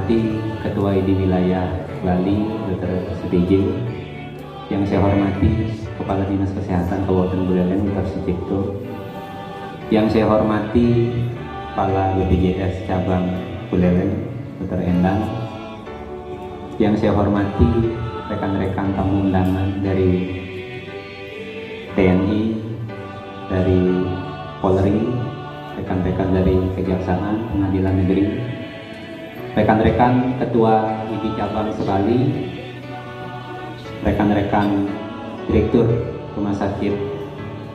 hormati Ketua ID Wilayah Bali, Dr. Sutiji. Yang saya hormati Kepala Dinas Kesehatan Kabupaten Buleleng, Dr. Sucipto. Yang saya hormati Kepala BPJS Cabang Buleleng, Dr. Endang. Yang saya hormati rekan-rekan tamu undangan dari TNI, dari Polri, rekan-rekan dari Kejaksaan, Pengadilan Negeri, rekan-rekan Ketua ID Cabang Sebali, rekan-rekan Direktur Rumah Sakit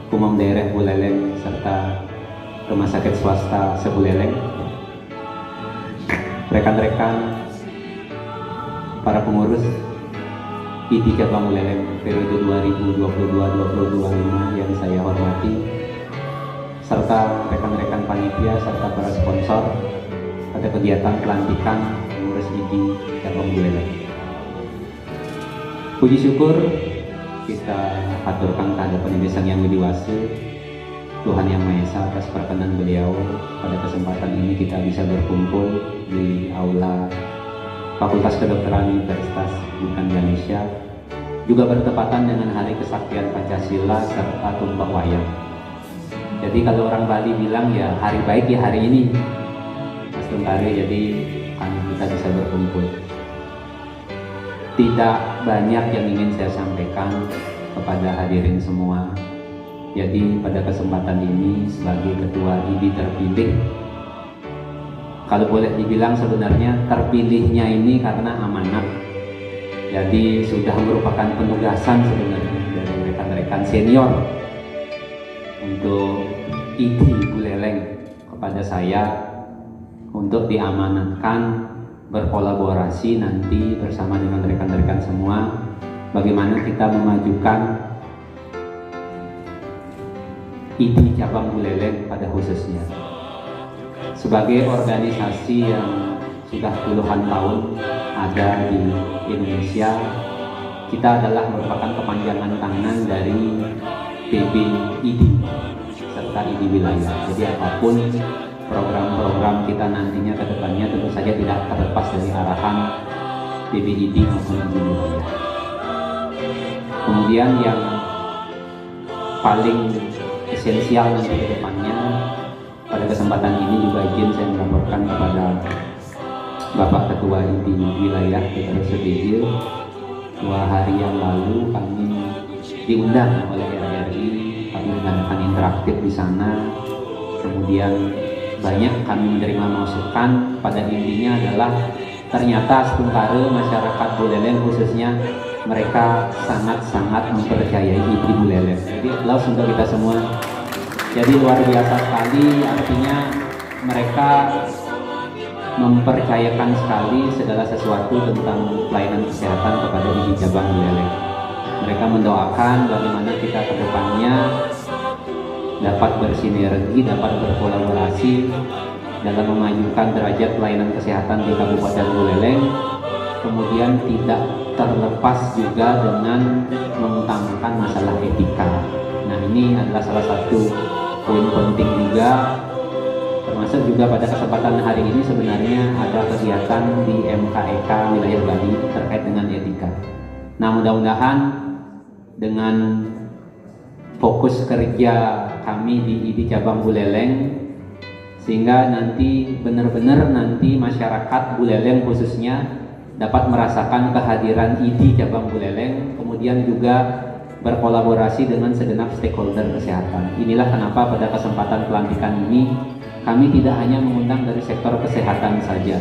Umum Daerah Buleleng serta Rumah Sakit Swasta Sebuleleng, rekan-rekan para pengurus ID Cabang Buleleng periode 2022-2025 yang saya hormati, serta rekan-rekan panitia serta para sponsor pada kegiatan pelantikan pengurus ID Cabang Buleleng. Puji syukur kita aturkan kehadiran Sang Yang Widi Wase, Tuhan Yang Maha Esa, atas perkenan beliau pada kesempatan ini kita bisa berkumpul di aula Fakultas Kedokteran Universitas Bintang Indonesia, juga bertepatan dengan Hari Kesaktian Pancasila serta Tumpah Wayang. Jadi kalau orang Bali bilang ya hari baik ya hari ini, Mas Tungkare, jadi kita bisa berkumpul. Tidak banyak yang ingin saya sampaikan kepada hadirin semua. Jadi pada kesempatan ini sebagai Ketua ID terpilih, kalau boleh dibilang sebenarnya terpilihnya ini karena amanat. Jadi sudah merupakan penugasan sebenarnya dari rekan-rekan senior untuk ID Buleleng kepada saya untuk diamanatkan berkolaborasi nanti bersama dengan rekan-rekan semua bagaimana kita memajukan ID Cabang Buleleng pada khususnya. Sebagai organisasi yang sudah puluhan tahun ada di Indonesia, kita adalah merupakan kepanjangan tangan dari PBID serta ID wilayah. Jadi apapun program-program kita nantinya ke depannya tentu saja tidak terlepas dari arahan PBID maupun ID wilayah. Kemudian yang paling esensial nanti ke depannya, pada kesempatan ini juga izin saya melaporkan kepada Bapak Ketua ID Wilayah Dr. Sutiji, 2 hari yang lalu kami diundang oleh RRI, kami mengadakan interaktif di sana. Kemudian banyak kami menerima masukan, pada intinya adalah ternyata Setungkare masyarakat Buleleng khususnya mereka sangat-sangat mempercayai ID Buleleng. Jadi aplaus untuk kita semua. Jadi luar biasa sekali, artinya mereka mempercayakan sekali segala sesuatu tentang pelayanan kesehatan kepada ID Cabang Buleleng. Mereka mendoakan bagaimana kita ke depannya dapat bersinergi, dapat berkolaborasi dalam memajukan derajat pelayanan kesehatan di Kabupaten Buleleng, kemudian tidak terlepas juga dengan mengutamakan masalah etika. Nah, ini adalah salah satu poin penting juga, termasuk juga pada kesempatan hari ini sebenarnya ada kegiatan di MKEK wilayah Bali terkait dengan etika. Nah, mudah-mudahan dengan fokus kerja kami di ID Cabang Buleleng, sehingga nanti benar-benar nanti masyarakat Buleleng khususnya dapat merasakan kehadiran ID Cabang Buleleng, kemudian juga berkolaborasi dengan segenap stakeholder kesehatan. Inilah kenapa pada kesempatan pelantikan ini kami tidak hanya mengundang dari sektor kesehatan saja,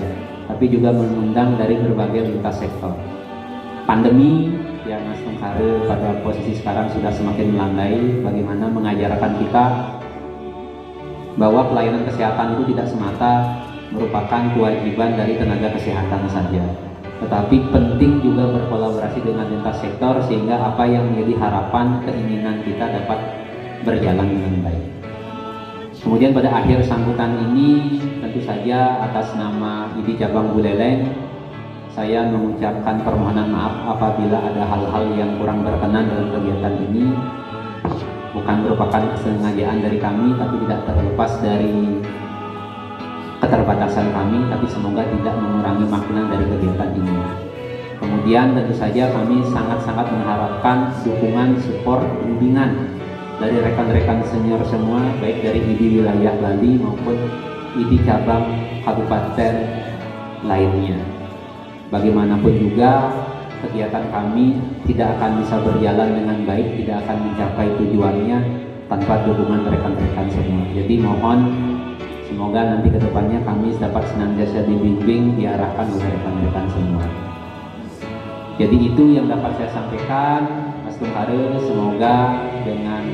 tapi juga mengundang dari berbagai lintas sektor. Pandemi yang Mas Tungkare pada posisi sekarang sudah semakin melandai, bagaimana mengajarkan kita bahwa pelayanan kesehatan itu tidak semata merupakan kewajiban dari tenaga kesehatan saja, tetapi penting juga berkolaborasi dengan lintas sektor sehingga apa yang menjadi harapan, keinginan kita dapat berjalan dengan baik. Kemudian pada akhir sambutan ini tentu saja atas nama ID Cabang Buleleng saya mengucapkan permohonan maaf apabila ada hal-hal yang kurang berkenan dalam kegiatan ini. Bukan merupakan kesengajaan dari kami, tapi tidak terlepas dari keterbatasan kami, tapi semoga tidak mengurangi makna dari kegiatan ini. Kemudian tentu saja kami sangat-sangat mengharapkan dukungan, support, bimbingan dari rekan-rekan senior semua, baik dari ID wilayah Bali maupun ID cabang kabupaten lainnya. Bagaimanapun juga kegiatan kami tidak akan bisa berjalan dengan baik, tidak akan mencapai tujuannya tanpa dukungan rekan-rekan semua. Jadi mohon semoga nanti ke depannya kami dapat senantiasa dibimbing, diarahkan oleh rekan-rekan semua. Jadi itu yang dapat saya sampaikan, Mas Tunghare. Semoga dengan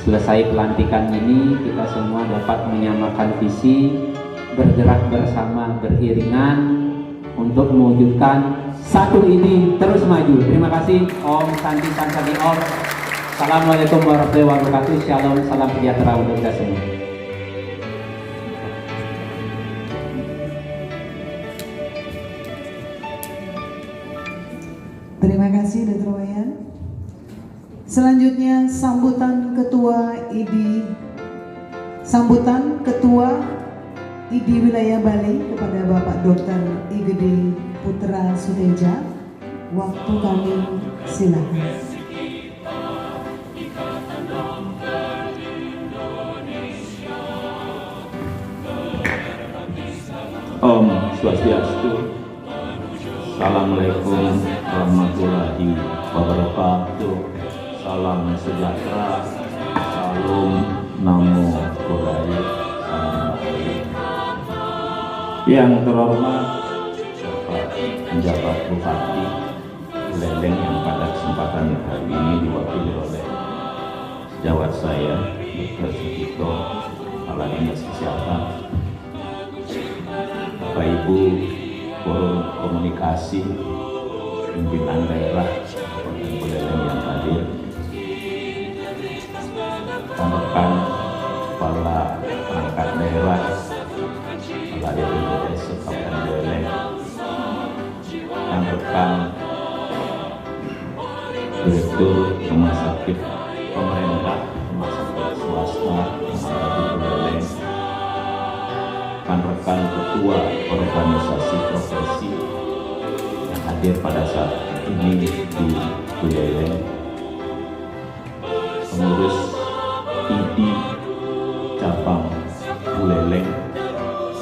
selesai pelantikan ini kita semua dapat menyamakan visi, bergerak bersama beriringan untuk mewujudkan satu ini terus maju. Terima kasih. Om Santi Sansadi Om. Assalamualaikum warahmatullahi wabarakatuh. Shalom, salam sejahtera untuk kita semua. Terima kasih Dr. Wayan. Selanjutnya sambutan Ketua ID Wilayah Bali kepada Bapak Dr. Igede Putra Suteja. Waktu kami silakan. Om Swastiastu. Assalamualaikum warahmatullahi wabarakatuh. Salam sejahtera. Salam Namo Buddhaya. Yang terhormat Bapak Penjabat Bupati Buleleng yang pada kesempatan hari ini diwakili oleh sejawat saya Dr. Sugito, Kepala Dinas Kesehatan, Bapak Ibu Forum Komunikasi, pimpinan daerah Kabupaten Buleleng yang hadir, rekan-rekan kepala perangkat daerah, kepala DPRD Kabupaten Buleleng, rekan-rekan direktur rumah sakit pemerintah, rumah sakit swasta yang ada di Buleleng, rekan-rekan ketua organisasi profesi yang hadir pada saat ini di Buleleng, pengurus ID cabang Buleleng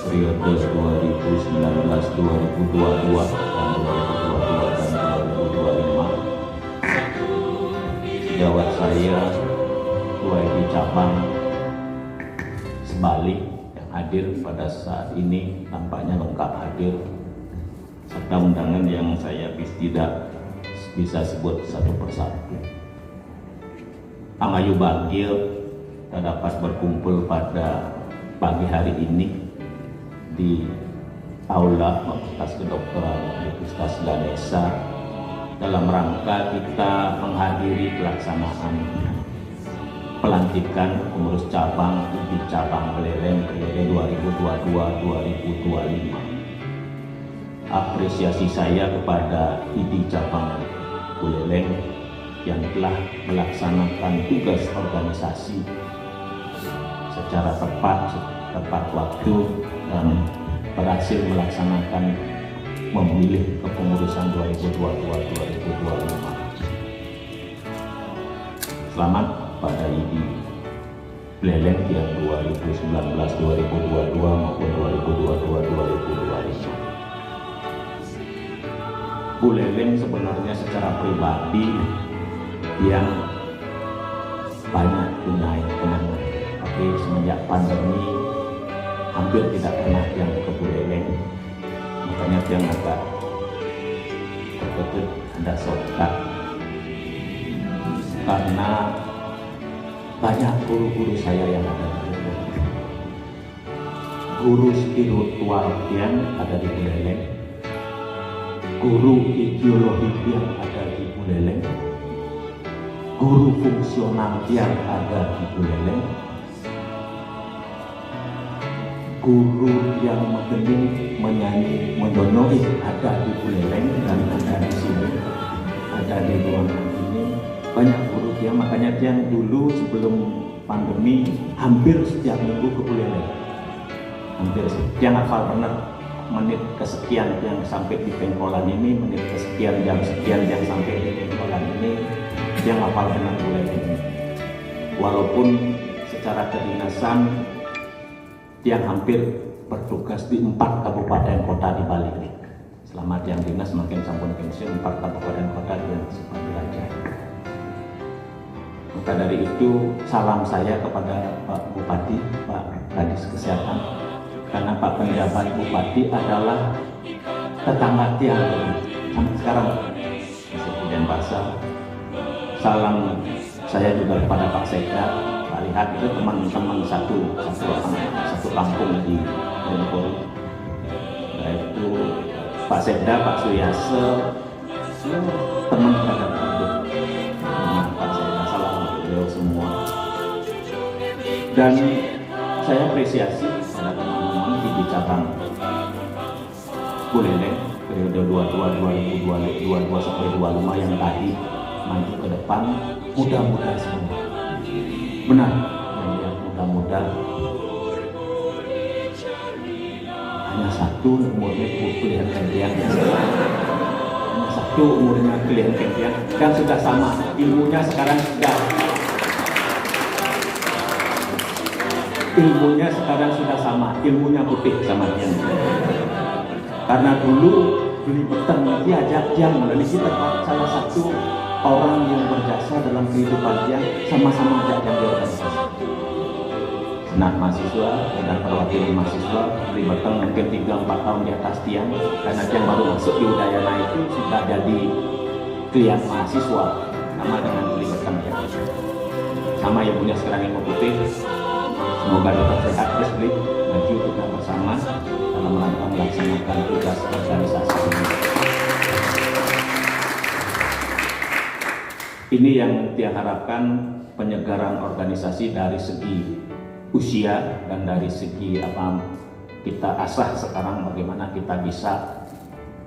periode 2019-2022 dan 2022 dan 2025, sejawat saya ketua ID cabang sebalik hadir pada saat ini, tampaknya lengkap hadir, serta undangan yang saya tidak bisa sebut satu persatu. Amayu Bagil kita dapat berkumpul pada pagi hari ini di Aula Fakultas Kedokteran Universitas Ganesha dalam rangka kita menghadiri pelaksanaan pelantikan pengurus cabang di cabang Buleleng periode 2022-2025. Apresiasi saya kepada ID cabang Buleleng yang telah melaksanakan tugas organisasi secara tepat waktu dan berhasil melaksanakan memilih kepengurusan 2022-2025. Selamat pada ID Buleleng yang 2019-2022 maupun 2022-2025. Buleleng sebenarnya secara pribadi yang banyak punya kenangan, tapi semenjak pandemi hampir tidak pernah yang ke Buleleng, makanya yang agak terkejut ada shortcut karena banyak guru-guru saya yang ada di Buleleng, guru spiritual yang ada di Buleleng, guru ideologi yang ada di Buleleng, guru fungsional yang ada di Buleleng, guru yang mengening, menyanyi, mendonoi ada di Buleleng dan ada di sini, ada di ruangan ini. Banyak guru dia, makanya yang dulu sebelum pandemi hampir setiap minggu ke Buleleng. hampir yang hafal benar menit kesekian yang sampai di pengkolan ini, menit kesekian jam sekian yang sampai di pengkolan ini, yang hafal benar boleh ini. Walaupun secara kedinasan yang hampir bertugas di 4 kabupaten kota di Bali ini. Selamat yang dinas makin sampun pensiun 4 kabupaten kota yang sempat belajar. Maka dari itu salam saya kepada Pak Bupati, Pak Kadis Kesehatan, karena Pak penjabat Bupati adalah tetangga tiang sampai sekarang masih Denpasar. Salam saya juga kepada Pak Sekda, Pak Lihat, itu teman-teman satu kampung di Denpasar, yaitu Pak Sekda, Pak Suyase, teman pada Pak Sekda, salam untuk beliau semua. Dan saya apresiasi pada teman-teman di cabang Buleleng periode 22 sampai 25 yang tadi maju ke depan, mudah-mudah semua. Benar, yang mudah-mudah. Hanya satu umurnya kelihatan tiang. Hanya satu umurnya kelihatan tiang. Dan sudah sama, ilmunya sekarang sudah sama, ilmunya putih sama tiang. Karena dulu beli petang diajak tiang melalui kita, salah satu orang yang berjasa dalam kehidupan tiang, sama-sama ajak tiang di organisasi. Senat mahasiswa dan perwakilan mahasiswa beli petang mungkin 3-4 tahun di atas tiang, karena tiang baru masuk di Udayana itu sudah jadi klien mahasiswa, sama dengan beli petang tiang. Sama yang punya sekarang ilmu putih. Semoga tetap sehat, terus beli maju kita bersama dalam rangka melaksanakan tugas organisasi ini. Ini yang diharapkan, penyegaran organisasi dari segi usia dan dari segi kita asah sekarang bagaimana kita bisa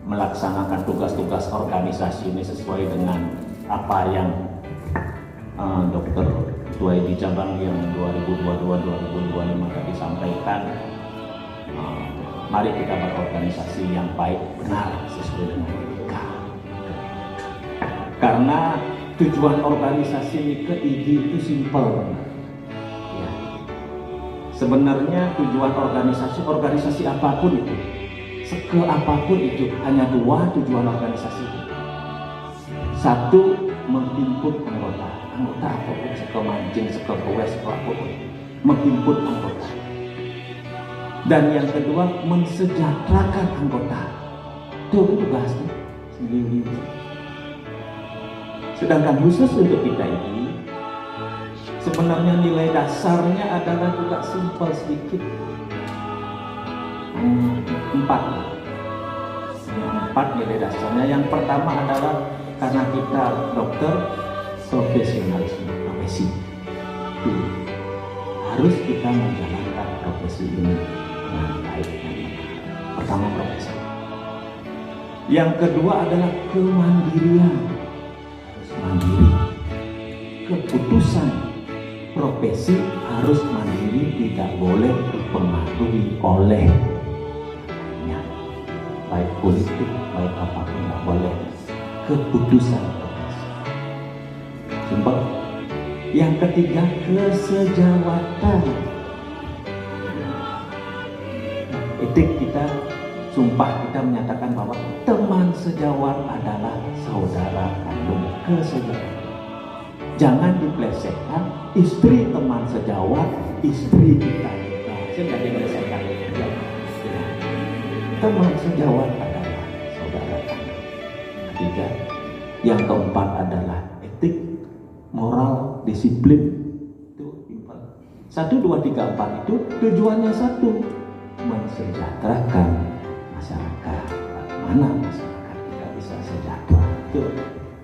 melaksanakan tugas-tugas organisasi ini sesuai dengan apa yang Dr. Ketua di cabang yang 2022-2025 tadi sampaikan. Mari kita berorganisasi yang baik, benar, sesuai dengan etika. Karena tujuan organisasi IGI itu simpel. Ya. Sebenarnya tujuan organisasi apapun itu, apapun itu, hanya 2 tujuan organisasi. 1, menghimpun anggota apapun, sekemancing, sekekewes, apapun, menghimpun anggota. Dan yang kedua, mensejahterakan anggota. Itu tugasnya sendiri. Sedangkan khusus untuk kita ini, sebenarnya nilai dasarnya adalah juga simpel sedikit. 4 nilai dasarnya. Yang pertama adalah karena kita dokter, profesionalisme, profesi. Harus kita menjalankan profesi ini dengan baik dan benar. Pertama, profesi. Yang kedua adalah kemandirian. Harus mandiri. Keputusan profesi harus mandiri, tidak boleh dipengaruhi oleh baik politik, baik apapun, tidak boleh. Keputusan profesi. Simpel. Yang ketiga, kesejawatan. Etik kita, sumpah kita menyatakan bahwa teman sejawat adalah saudara kandung. Kesejawatan. Jangan diplesetkan, istri teman sejawat, istri kita juga. Saya diplesetkan. Teman sejawat adalah saudara kandung. Ketiga, yang keempat adalah etik, moral, disiplin. Itu 1, 2, 3, 4 itu tujuannya satu, mensejahterakan masyarakat. Mana masyarakat kita bisa sejahtera? Itu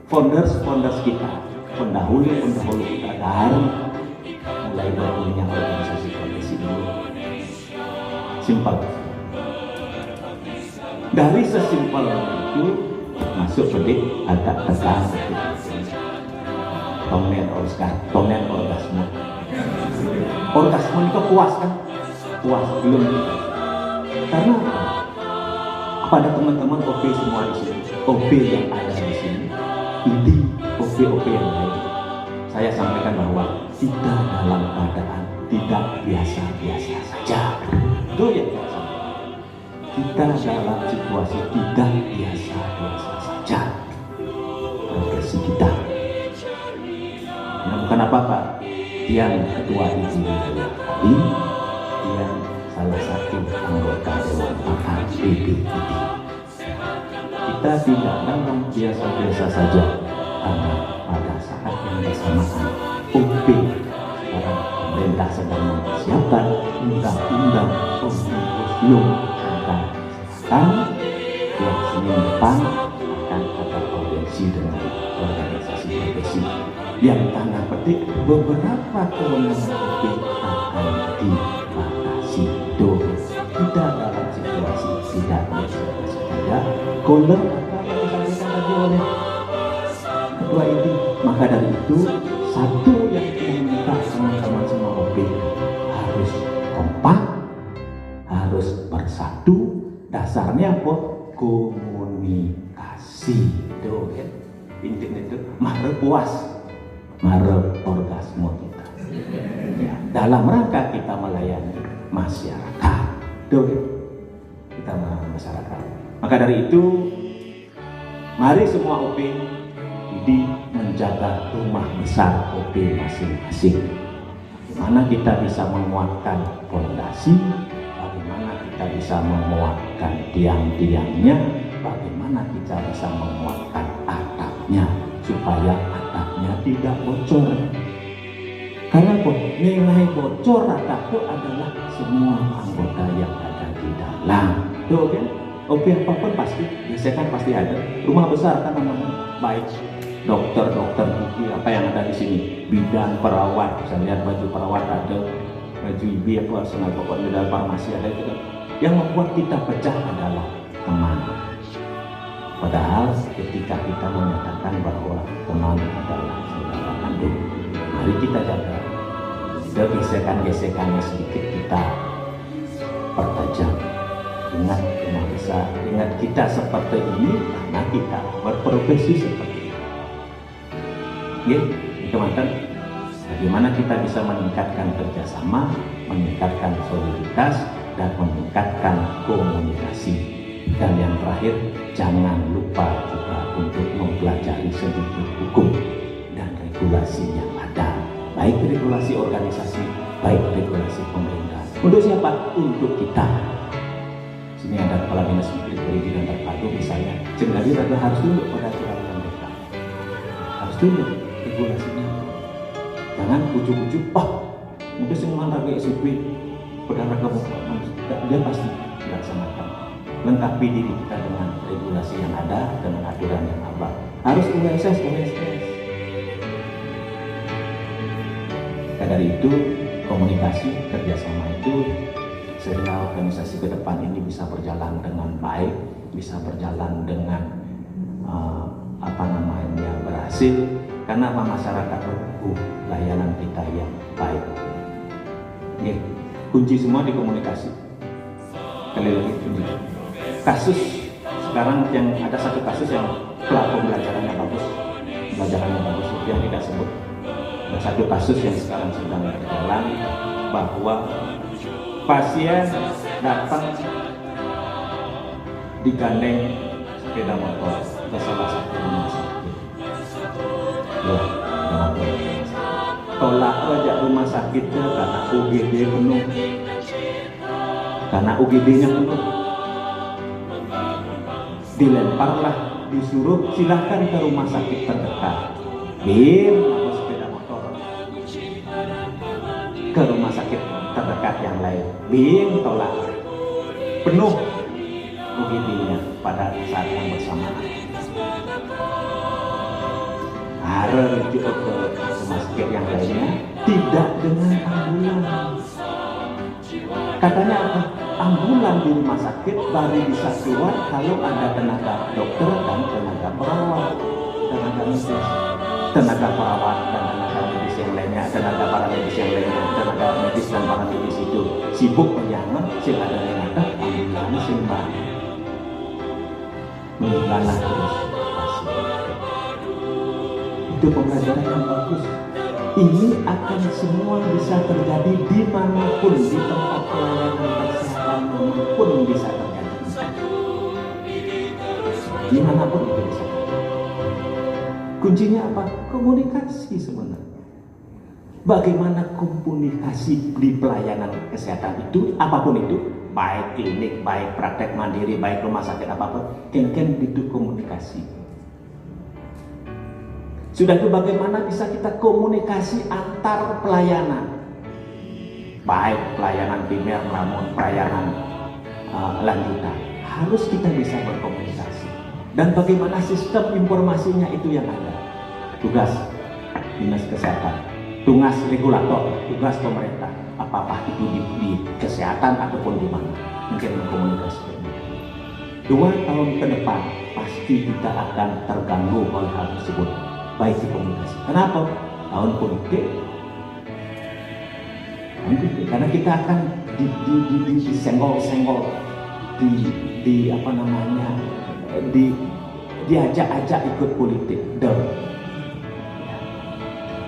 founders kita, pendahulu kita dari mulai berdirinya organisasi profesi dulu. Simpel. Dari sesimpel itu masuk pedik agak tekan. Tonen orgasme. Orgasme itu puas kan? Puas belum. Karena apa? Kepada teman-teman OP semua di sini, OP yang ada di sini, ini OP-OP yang lain, saya sampaikan bahwa kita dalam keadaan tidak biasa-biasa saja. Itu yang saya sampaikan. Kita dalam situasi tidak biasa-biasa saja. Progresi kita. Nah, bukan apa-apa. Yang ketua ini tadi, yang salah satu anggota Dewan Pakar PBID. Kita tidak dalam biasa-biasa saja, karena pada saat yang bersamaan UP sekarang pemerintah sedang mempersiapkan undang-undang Omnibus Law tentang kesehatan yang Senin depan akan ada audiensi dengan organisasi profesi yang tanda petik beberapa kewenangan UP akan dibatasi. Tidak dalam situasi tidak biasa-biasa saja. Golem apa yang disampaikan tadi oleh ketua ini. Maka dari itu, satu yang kita minta teman-teman semua OP harus kompak, harus bersatu. Dasarnya apa? Komunikasi. Itu kan intinya itu mare puas, mare orgasme kita. Ya, dalam rangka kita melayani masyarakat. Itu kita melayani masyarakat. Maka dari itu, mari semua OP ini menjaga rumah besar OP masing-masing. Bagaimana kita bisa menguatkan fondasi, bagaimana kita bisa menguatkan tiang-tiangnya, bagaimana kita bisa menguatkan atapnya supaya atapnya tidak bocor. Karena nilai bocor atap itu adalah semua anggota yang ada di dalam. Tuh kan? OP apapun pasti, biasanya kan pasti ada. Rumah besar kan namanya, baik dokter gigi apa yang ada di sini, bidan, perawat, bisa lihat baju perawat ada, baju ibu apa sengaja pokoknya dalam farmasi ada itu kan. Yang membuat kita pecah adalah teman. Padahal ketika kita menyatakan bahwa teman adalah saudara kandung, mari kita jaga. Gesekan-gesekannya sedikit kita pertajam. Ingat rumah besar, ingat kita seperti ini karena kita berprofesi seperti ini. Oke, teman-teman, bagaimana kita bisa meningkatkan kerjasama, meningkatkan soliditas, dan meningkatkan komunikasi. Dan yang terakhir, jangan lupa juga untuk mempelajari sedikit hukum dan regulasi yang ada, baik regulasi organisasi, baik regulasi pemerintah. Untuk siapa? Untuk kita. Sini ada kepala dinas menteri perizinan terpadu misalnya, jadi harus dulu pada aturan yang mereka, harus dulu regulasinya. Jangan ujuk-ujuk, mungkin semua raga SUP pada raga dia pasti dilaksanakan. Lengkapi diri kita dengan regulasi yang ada, dengan aturan yang ada. Harus USS. Dari itu komunikasi kerjasama itu sehingga organisasi ke depan ini bisa berjalan dengan baik, bisa berjalan dengan berhasil karena masyarakat layanan kita yang baik. Oke, kunci semua di komunikasi. Kali lagi kunci. Kasus sekarang yang ada satu kasus yang pelaku belajarannya bagus itu yang tidak sebut. Ada satu kasus yang sekarang sedang berjalan bahwa pasien datang digandeng sepeda motor ke salah satu rumah sakit. Tolak aja rumah sakitnya karena UGD penuh, karena UGD-nya penuh. Dilemparlah, disuruh silahkan ke rumah sakit terdekat. Atau sepeda motor ke rumah sakit terdekat yang lain. Tolak, penuh UGD-nya pada saat yang bersamaan. Rujuk ke rumah sakit yang lainnya tidak dengan ambulan. Katanya apa? Ambulan di rumah sakit baru bisa keluar kalau ada tenaga dokter dan tenaga perawat, tenaga medis, tenaga perawat dan tenaga medis yang lainnya, tenaga paramedis yang lainnya, tenaga medis dan paramedis itu sibuk menyangat sehingga ada tenaga sembah mengalah terus itu pembelajaran yang bagus. Ini akan semua bisa terjadi dimanapun, di tempat pelayanan kesehatan pun bisa terjadi, dimanapun itu bisa terjadi. Kuncinya apa? Komunikasi sebenarnya. Bagaimana komunikasi di pelayanan kesehatan itu, apapun itu, baik klinik, baik praktek mandiri, baik rumah sakit apapun, kengken itu komunikasi. Sudah itu bagaimana bisa kita komunikasi antar pelayanan, baik pelayanan primer maupun pelayanan lanjutan, harus kita bisa berkomunikasi. Dan bagaimana sistem informasinya itu yang ada. Tugas dinas kesehatan, tugas regulator, tugas pemerintah, apakah itu di kesehatan ataupun di mana, mungkin mengkomunikasikan. 2 tahun ke depan pasti kita akan terganggu oleh hal tersebut, baik di komunikasi. Kenapa? Tahun politik. Karena kita akan disenggol-senggol, diajak-ajak ikut politik.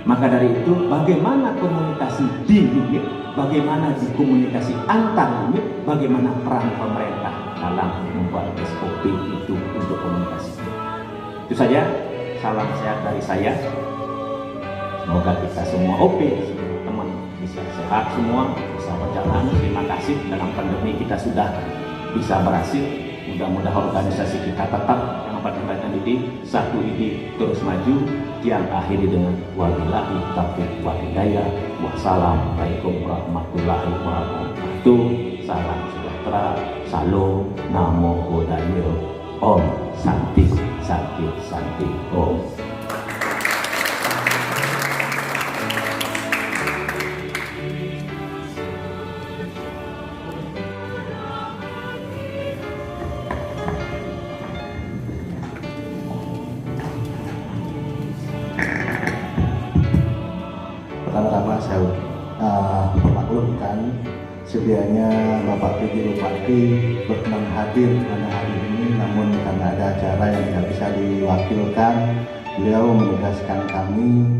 Maka dari itu, bagaimana komunikasi di unit, bagaimana di komunikasi antar unit, bagaimana peran pemerintah dalam membuat SOP itu untuk komunikasi. Itu saja, salam sehat dari saya. Semoga kita semua teman bisa sehat semua, bisa berjalan. Terima kasih, dalam pandemi kita sudah bisa berhasil. Mudah-mudahan organisasi kita tetap yang pendidikan ini, satu ini terus maju. Yang akhiri dengan wabillahi taufiq wal hidayah. Wassalamualaikum warahmatullahi wabarakatuh. Salam sejahtera, salam, namo buddhaya, om santi santi santi om. Pertama-tama saya memaklumkan sedianya Bapak PJ Bupati berkenan hadir pada hari ini, namun karena ada acara yang tidak bisa diwakilkan, beliau menugaskan kami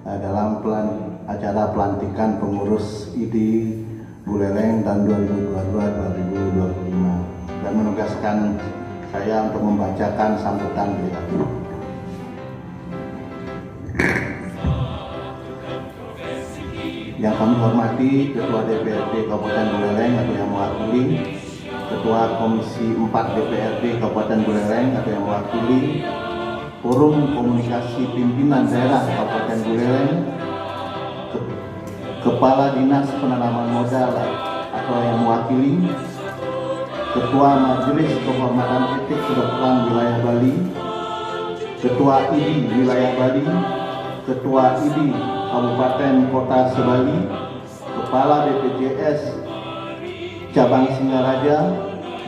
dalam acara pelantikan pengurus ID Buleleng tahun 2022-2025 dan menugaskan saya untuk membacakan sambutan beliau. Yang kami hormati Ketua DPRD Kabupaten Buleleng atau yang mewakili, Ketua Komisi 4 DPRD Kabupaten Buleleng atau yang mewakili, Forum Komunikasi Pimpinan Daerah Kabupaten Buleleng, Kepala Dinas Penanaman Modal atau yang mewakili, Ketua Majelis Kehormatan Etik Kedokteran Wilayah Bali, Ketua ID Wilayah Bali, Ketua ID Kabupaten Kota Sebali, Kepala BPJS Cabang Singaraja,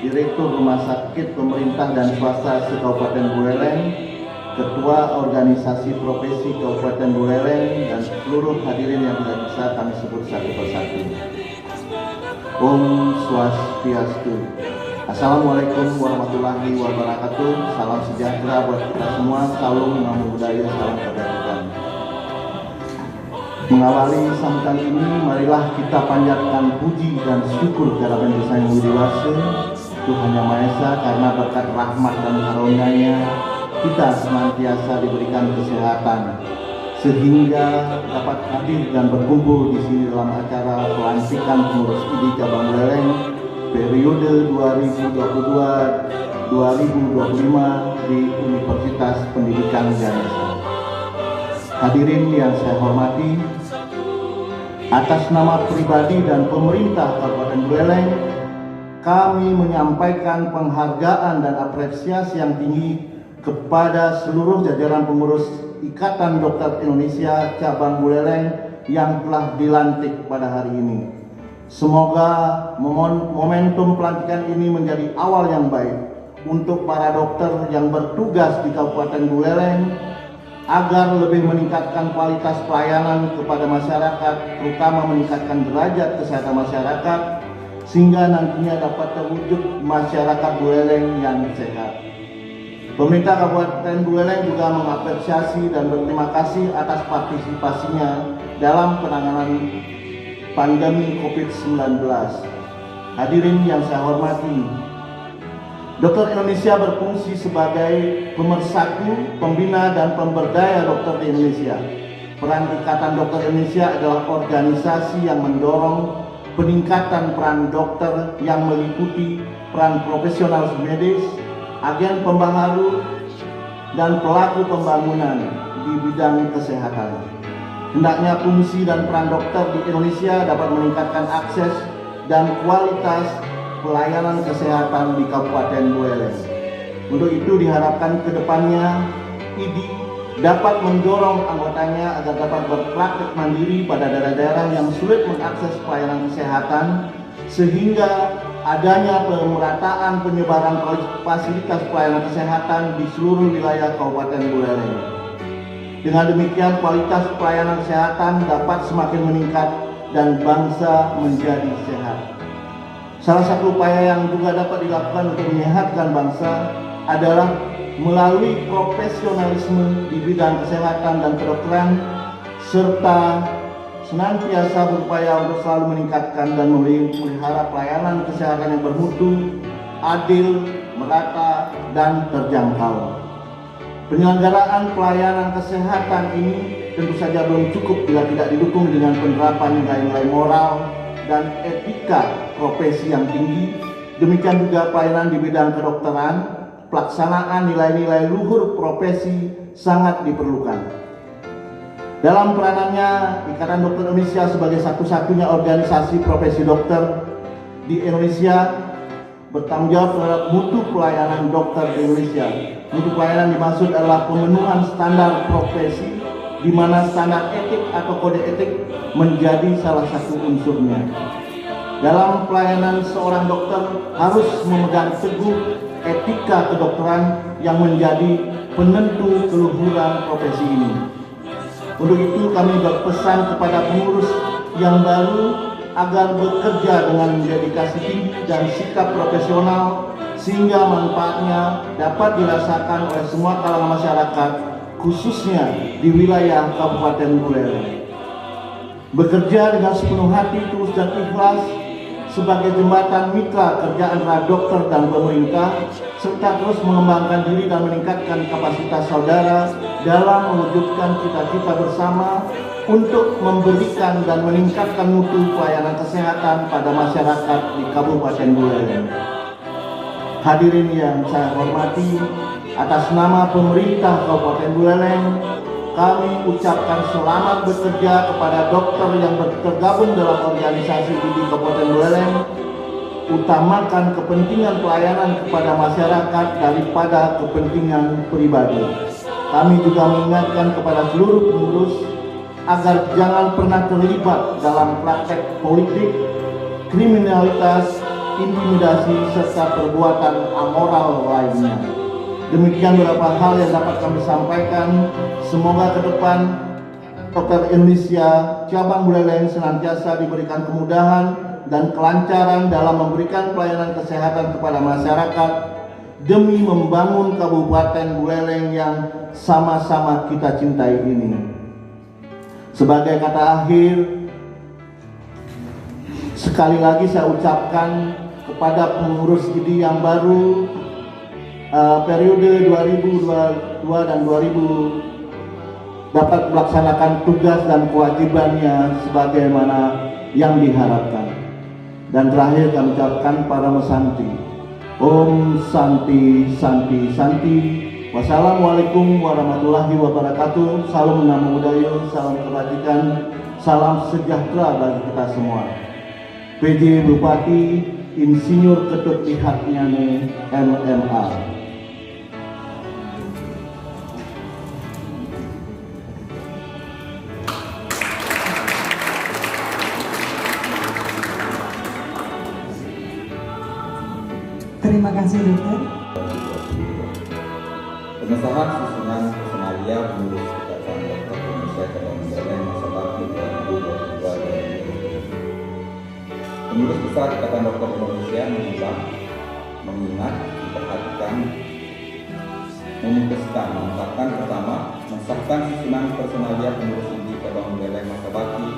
Direktur Rumah Sakit Pemerintah dan Swasta se-Kabupaten Buleleng, Ketua Organisasi Profesi Kabupaten Buleleng, dan seluruh hadirin yang tidak bisa kami sebut satu persatu. Om Swastiastu. Assalamualaikum warahmatullahi wabarakatuh. Salam sejahtera buat kita semua. Salam namo buddhaya, salam kebajikan. Mengawali sambutan ini, marilah kita panjatkan puji dan syukur kehadirat Dosa Yang Widiwasa, Tuhan Yang Maha Esa, karena berkat rahmat dan karunia-Nya kita senantiasa diberikan kesehatan sehingga dapat hadir dan berkumpul di sini dalam acara pelantikan pengurus ID Cabang Buleleng periode 2022-2025 di Universitas Pendidikan Ganesha. Hadirin yang saya hormati, atas nama pribadi dan pemerintah Kabupaten Buleleng, kami menyampaikan penghargaan dan apresiasi yang tinggi kepada seluruh jajaran pengurus Ikatan Dokter Indonesia Cabang Buleleng yang telah dilantik pada hari ini. Semoga momentum pelantikan ini menjadi awal yang baik untuk para dokter yang bertugas di Kabupaten Buleleng agar lebih meningkatkan kualitas pelayanan kepada masyarakat, terutama meningkatkan derajat kesehatan masyarakat, sehingga nantinya dapat terwujud masyarakat Buleleng yang sehat. Pemerintah Kabupaten Buleleng juga mengapresiasi dan berterima kasih atas partisipasinya dalam penanganan pandemi COVID-19. Hadirin yang saya hormati, Dokter Indonesia berfungsi sebagai pemersatu, pembina, dan pemberdaya dokter di Indonesia. Peran Ikatan Dokter Indonesia adalah organisasi yang mendorong peningkatan peran dokter yang meliputi peran profesional medis, agen pembaharu, dan pelaku pembangunan di bidang kesehatan. Hendaknya fungsi dan peran dokter di Indonesia dapat meningkatkan akses dan kualitas pelayanan kesehatan di Kabupaten Buleleng. Untuk itu diharapkan ke depannya IDI dapat mendorong anggotanya agar dapat berpraktek mandiri pada daerah-daerah yang sulit mengakses pelayanan kesehatan, sehingga adanya pemerataan penyebaran fasilitas pelayanan kesehatan di seluruh wilayah Kabupaten Buleleng. Dengan demikian kualitas pelayanan kesehatan dapat semakin meningkat dan bangsa menjadi sehat. Salah satu upaya yang juga dapat dilakukan untuk menyehatkan bangsa adalah melalui profesionalisme di bidang kesehatan dan kedokteran, serta senantiasa berupaya untuk selalu meningkatkan dan memelihara pelayanan kesehatan yang bermutu, adil, merata, dan terjangkau. Penyelenggaraan pelayanan kesehatan ini tentu saja belum cukup bila tidak didukung dengan penerapan nilai-nilai moral dan etika profesi yang tinggi. Demikian juga pelayanan di bidang kedokteran, pelaksanaan nilai-nilai luhur profesi sangat diperlukan. Dalam peranannya, Ikatan Dokter Indonesia sebagai satu-satunya organisasi profesi dokter di Indonesia bertanggung jawab terhadap mutu pelayanan dokter di Indonesia. Mutu pelayanan dimaksud adalah pemenuhan standar profesi, di mana standar etik atau kode etik menjadi salah satu unsurnya. Dalam pelayanan, seorang dokter harus memegang teguh etika kedokteran yang menjadi penentu keluhuran profesi ini. Untuk itu kami berpesan kepada pengurus yang baru agar bekerja dengan dedikasi tinggi dan sikap profesional, sehingga manfaatnya dapat dirasakan oleh semua kalangan masyarakat, khususnya di wilayah Kabupaten Buleleng. Bekerja dengan sepenuh hati, tulus dan ikhlas sebagai jembatan mitra kerja antara dokter dan pemerintah, serta terus mengembangkan diri dan meningkatkan kapasitas saudara dalam mewujudkan cita-cita bersama untuk memberikan dan meningkatkan mutu pelayanan kesehatan pada masyarakat di Kabupaten Buleleng. Hadirin yang saya hormati, atas nama pemerintah Kabupaten Buleleng, kami ucapkan selamat bekerja kepada dokter yang tergabung dalam organisasi di Kabupaten Buleleng. Utamakan kepentingan pelayanan kepada masyarakat daripada kepentingan pribadi. Kami juga mengingatkan kepada seluruh pengurus agar jangan pernah terlibat dalam praktek politik, kriminalitas, intimidasi, serta perbuatan amoral lainnya. Demikian beberapa hal yang dapat kami sampaikan. Semoga ke depan Dokter Indonesia Cabang Buleleng senantiasa diberikan kemudahan dan kelancaran dalam memberikan pelayanan kesehatan kepada masyarakat demi membangun Kabupaten Buleleng yang sama-sama kita cintai ini. Sebagai kata akhir, sekali lagi saya ucapkan kepada pengurus IDI yang baru periode 2022 dan 2000 dapat melaksanakan tugas dan kewajibannya sebagaimana yang diharapkan. Dan terakhir kami ucapkan para Santi, Om Santi Santi Santi. Wassalamualaikum warahmatullahi wabarakatuh. Salam Namo Buddhaya, salam kebajikan, salam sejahtera bagi kita semua. PJ Bupati Insinyur Ketut Pihaknya MMA. Terima kasih dokter. Pengesahan susunan personalia pengurus Ikatan Dokter Indonesia Cabang Buleleng masa bakti 2022-2023. Pengurus Besar Ikatan Dokter Indonesia menimbang, mengingat, memperhatikan, memutuskan, menetapkan pertama, mensahkan susunan personalia pengurus inti cabang Buleleng masa bakti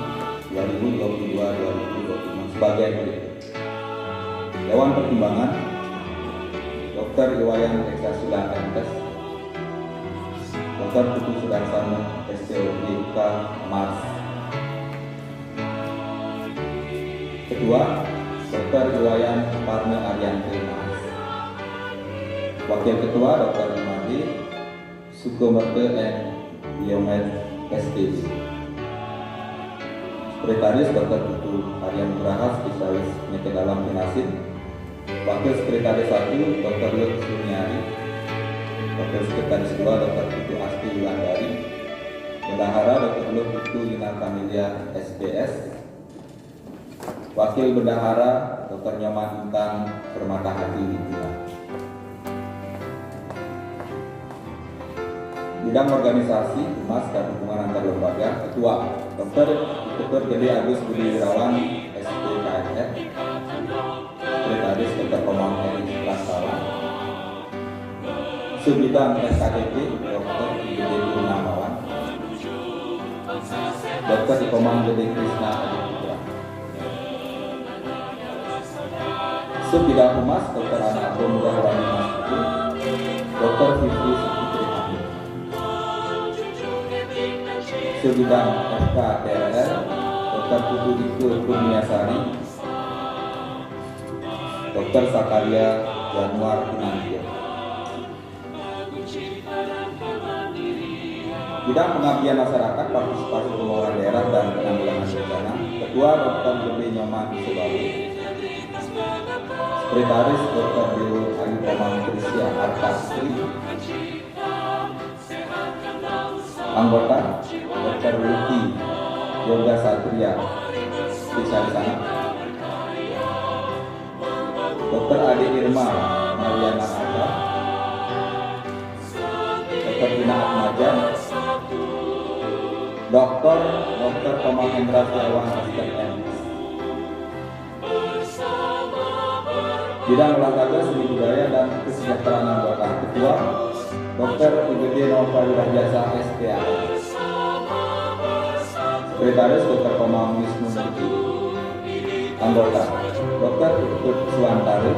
2022-2025 sebagai berikut. Dewan Pertimbangan Dr. Iwayan Eksasila MTes, Dr. Putu Sudarsana SCODK Mars. Ketua Dr. Iwayan Parne Arianti Mars. Wakil Ketua Dr. Imadi Sukomerte M. Biomed SDB. Sekretaris Dr. Putu Aryan Nugraha, spesialis penyakit dalam penasin. Wakil Sekretaris 1 Dr. Lut Sunyari. Wakil Sekretaris 2 Dr. Putu Asti Wulandari. Bendahara Dr. Lut Putu Yuna Kamilia SBS. Wakil Bendahara Dr. Nyoman Intan Permata Hati Witila. Bidang organisasi, humas dan hubungan antar lembaga, Ketua Dr. Gede Agus Budi Wirawan SPKMF. Sekretaris Dr. Komang Heri Prastawa. Subbidang SKDP Dr. Gede Purnamawan. Dr. Komang Gede Krishna Adiputra. Subbidang Humas Dr. Ana Mudahwani Masjid. Dr. Fitri Sukitri Ahmad. Subbidang FKDRL Dr. Putu Ike Kurniasari. Dr. Sakaria Januar Pinangkir. Bidang pengabdian masyarakat, partisipasi pengelolaan daerah dan penanggulangan bencana, Ketua Dr. Gede Nyoman Sebawi. Sekretaris Dr. Dewi Ayu Komang Trisya Artasri. Anggota Dr. Luki Yoga Satria, spesialis anak. Dr. Ade Irma Mariana Ata. Dr. Dina Atmajan. Dr. Komang Hendra Setiawan Asisten MS. Bidang olahraga, seni budaya dan kesejahteraan anggota, Ketua Dr. IGD Nova Wirajasa SPA. Sekretaris Dr. Komang Wisnu Murti. Anggota Dr. Ikut Suwantari.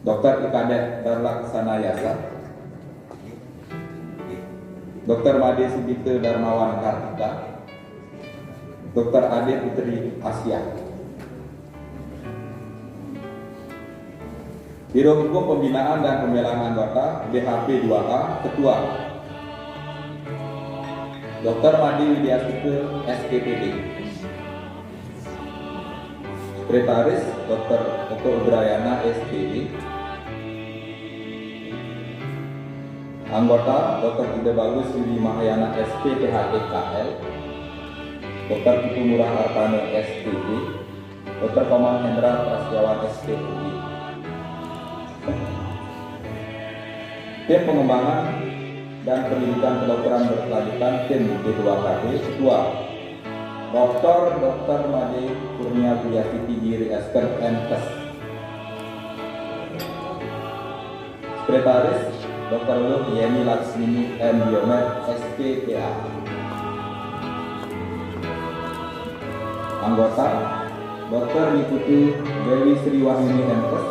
Dr. Ikadet Darlaksana Yasa. Dr. Made Sibite Darmawan Kartika. Dr. Ade Putri Asia. Biro Hukum Pembinaan dan Pembelaan Anggota BHP 2A, Ketua Dr. Madi Widiastike SPPD. Sekretaris Dr. Eko Udrayana SPD. Anggota Dr. Ide Bagus Yudi Mahayana SPPHTKL. Dr. Putu Murah Artane SPD. Dr. Komang Hendra Prasetyawan SPPD. Tim Pengembangan dan Pendidikan Kedokteran Berkelanjutan Tim B2KB, Ketua Dr. Made Kurnia Buyasiti Giri Esker MKes. Sekretaris Dr. Lut Yeni Laksmini M. Biomed SPPA. Anggota Dr. Nikutu Dewi Sri Wahyuni MKes.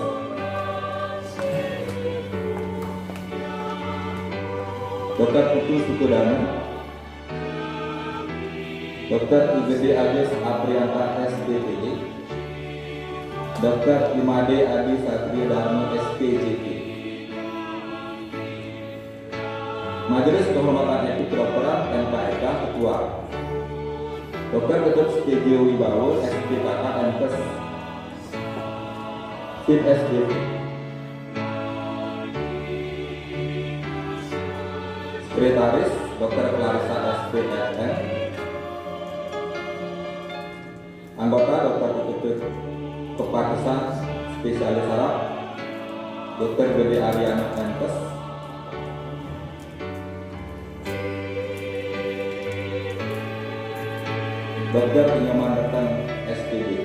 Dr. Putu Sukudana. Dr. IGD Agus Aprianta SPPD. Dr. Imade Adi Satria Dharma SPJP. Majelis Kehormatan Etik Kedokteran MKEK, Ketua Dr. Ketut Stegio Wibowo SPKK MKes FIT SDP. Sekretaris Dr. Clarissa SPFN. Anggota Dr. Ketut Kepakesan Spesialis Saraf Dr. Gede Ariana MKes. Dr. Inyaman Datang SPB.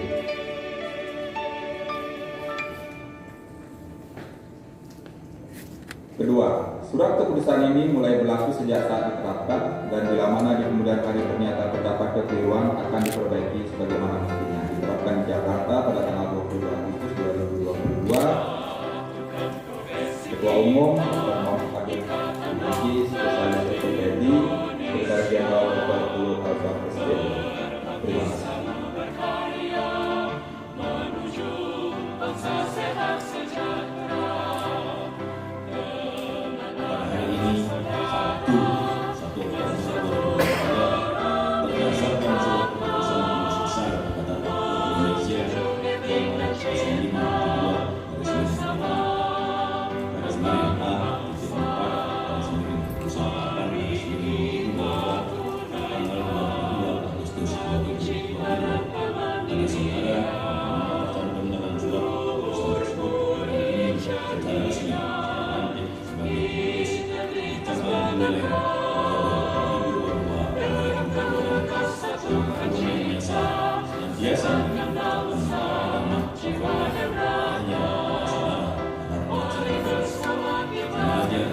Kedua, surat keputusan ini mulai berlaku sejak saat diterapkan dan bila mana di kemudian hari ternyata terdapat kekeliruan akan diperbaiki sebagaimana mestinya. Diterapkan di Jakarta pada tanggal 22 Agustus 2022. Ketua Umum Dr. Muhammad Fadil Haji, Spesialis Ortopedi, Sekretaris Jenderal Dr. Tulus Kalsam SPB. Terima kasih. Pada hari ini Sabtu 1 Oktober 2023 berdasarkan surat keputusan Majelis Besar Angkatan Laut Indonesia nomor 0572 garis miring A titik 4 garis miring 108 garis miring 2022 tanggal 22 Agustus 2022 pada saudara tercantum dalam surat keputusan tersebut dan ini secara resmi dilantik sebagai pengurus di cabang Buleleng senantiasa mengucapkan hanya saudara Darma Chandra Jenajah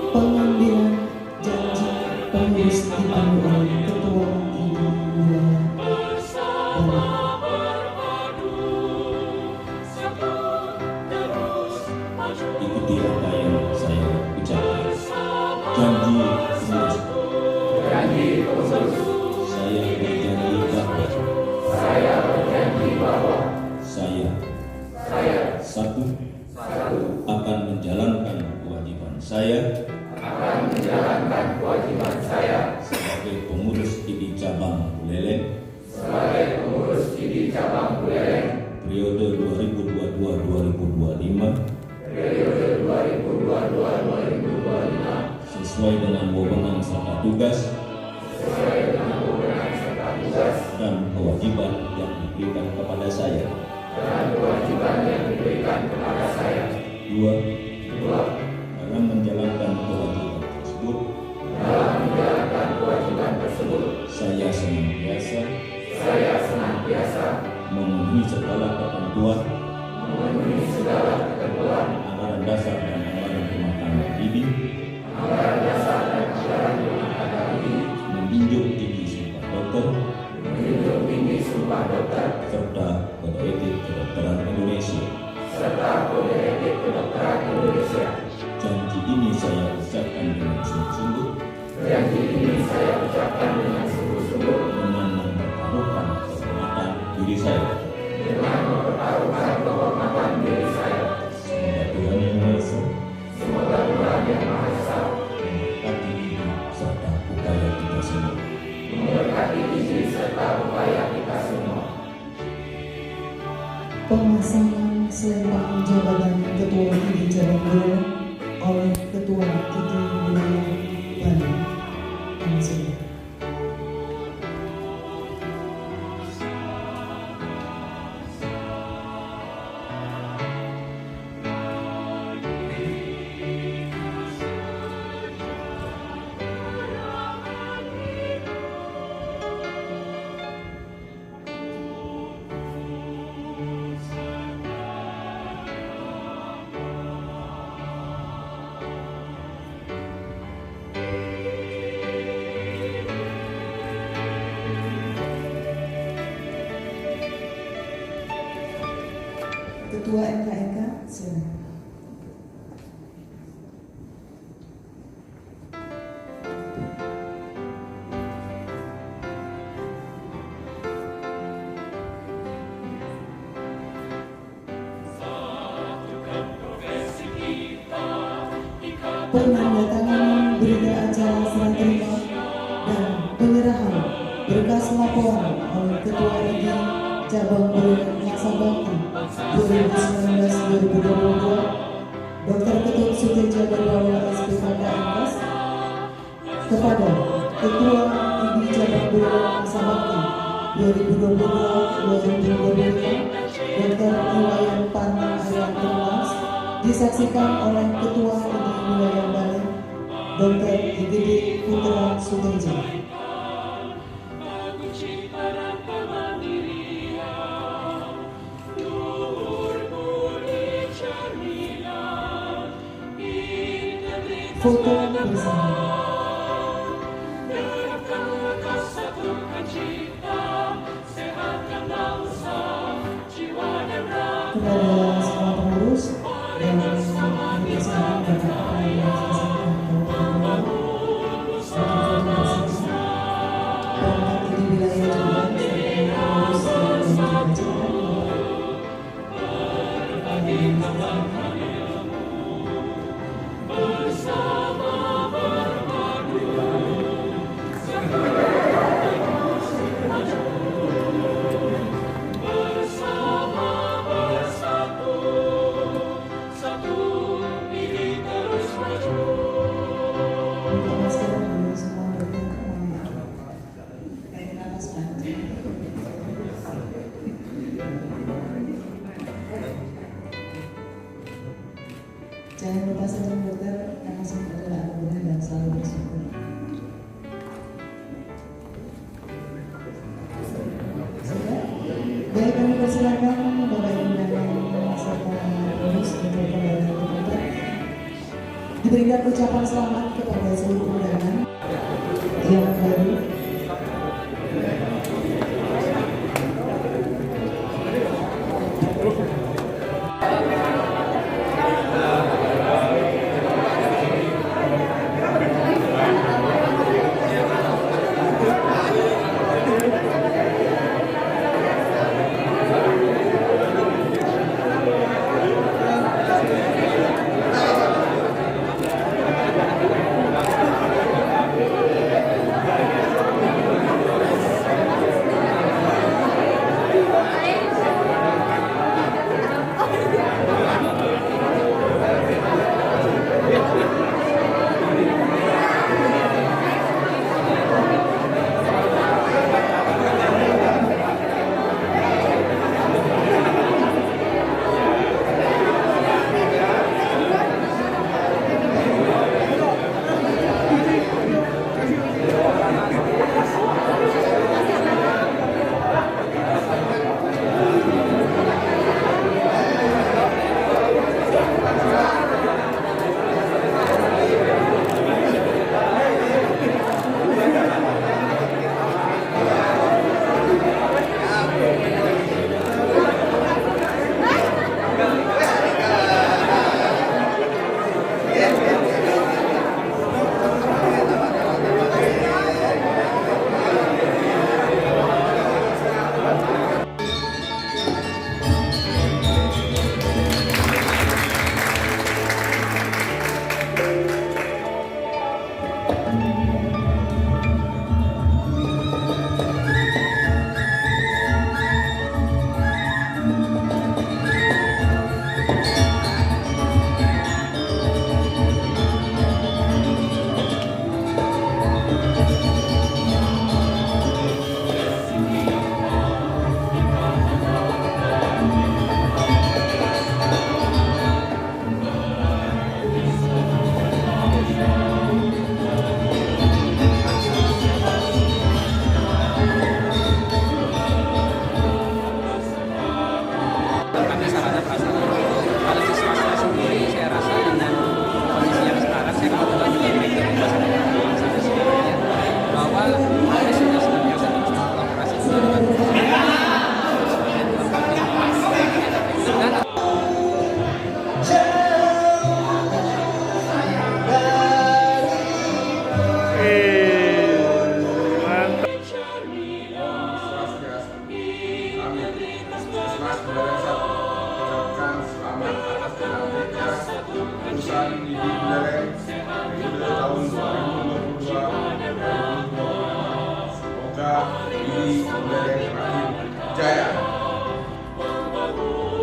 Pengambilan janji pengurus dipandu oleh Ketua IDI Wilayah Bali. ikuti apa yang saya ucapkan. Janji pengurus. Saya berjanji bahwa saya satu akan menjalankan kewajiban saya sebagai pengurus IDI cabang Buleleng periode 2022-2025 sesuai dengan wewenang serta tugas dan kewajiban yang diberikan kepada saya. Dua, dalam menjalankan kewajiban tersebut, saya senantiasa memenuhi segala ketentuan anggaran dasar dan anggaran rumah tangga IDI, menjunjung tinggi Sumpah Dokter, serta Kode Etik Kedokteran Indonesia. Janji ini saya ucapkan dengan sungguh-sungguh dengan mempertaruhkan kehormatan diri saya. Semoga Tuhan Yang Maha Esa memberkati diri serta upaya kita semua. Pemasangan selempang jabatan Ketua IDI Cabang Buleleng oleh Ketua IDI Wilayah Bali. Langsung. Ketua MKMK, silakan. Penandatanganan berita acara serah terima dan penyerahan berkas laporan oleh Ketua IDI Cabang Buleleng Laksabakti 2019-2022 Dr. Ketut Suteja Berbawa SPKK MKes kepada Ketua IDI Cabang Buleleng Laksabakti 2022-2025 Dr. Iwayan Parman Ayat Termas disaksikan oleh Ketua IDI Wilayah Bali, Dr. IGD Putra Suteja. Foto bersama. Kepada semua pengurus dan kebiasaan Bapak yang disampaikan perangkat di wilayah Jombang serta pengurus yang jangan lupa saja dokter, karena semua adalah anugerah dan selalu bersyukur. Sudah? Baik, kami persilakan Bapak Ibu dan serta pengurus untuk kembali ke tempat. Diberikan ucapan selamat kepada seluruh undangan yang baru.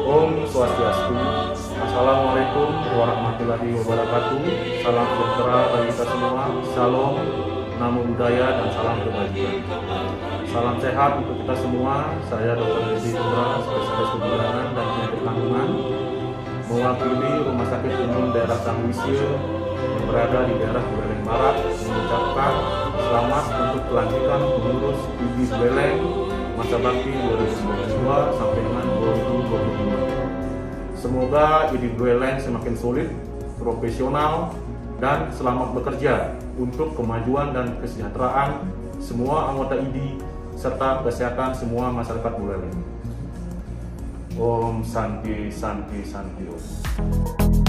Om Swastiastu. Assalamualaikum warahmatullahi wabarakatuh. Salam sejahtera bagi kita semua. Shalom, namo buddhaya, dan salam kebajikan. Salam sehat untuk kita semua. Saya Dr. Edi Putra, spesialis kebidanan dan penyakit kandungan. mewakili Rumah Sakit Umum Daerah Tangwisye yang berada di daerah Buleleng Barat mengucapkan selamat untuk kelanjutan pengurus ID Buleleng masa bakti 2022 sampai dengan 2025. Semoga ID Buleleng semakin solid, profesional, dan selamat bekerja untuk kemajuan dan kesejahteraan semua anggota ID serta kesehatan semua masyarakat Buleleng. Om Santi Santi Santi Om.